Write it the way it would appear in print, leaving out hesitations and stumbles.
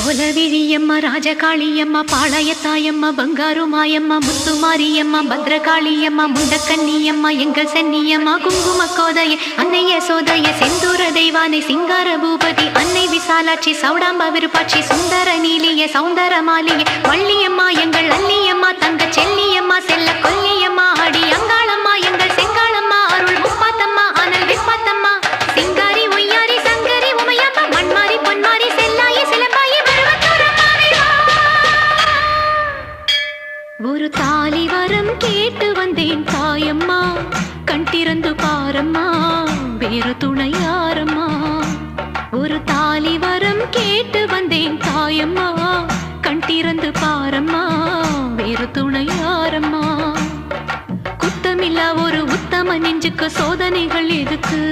கோலவிழியம்மா ராஜகாளியம்மா பாளையத்தாயம்மா பங்காரு மாயம்மா முத்துமாரியம்மா பத்ரகாளியம்மா முண்டக்கன்னியம்மா எங்கள் சென்னியம்மா குங்கும கோதைய அன்னைய சோதைய செந்தூர தெய்வானை சிங்கார பூபதி அன்னை விசாலாட்சி சௌடாம்பா விருப்பாட்சி சுந்தர நீலிய சௌந்தர மாலிய வள்ளியம்மா எங்கள் அல்லியம்மா தங்க செல்லியம்மா செல்ல கொல்லியம்மா அடி அங்காளம்மா எங்கள் செங்காளம்மா அருள் முப்பாத்தம்மா அனல் விப்பாத்தம்மா சிங்காரி ஒய்யாரி சங்கரி உமையப்பா மண்மாரி பொன்மாரி செல்லாயி சிலம்பாயி ஒரு தாலி வரம் கேட்டு வந்தேன் தாயம்மா கண் திறந்து பாரம்மா வேறு துணையாரம்மா ஒரு தாலி வரம் கேட்டு வந்தேன் தாயம்மா கண் திறந்து பாரம்மா வேறு துணையாரம்மா குத்தமில்லா ஒரு உத்தம நெஞ்சுக்கு சோதனைகள் எதுக்கு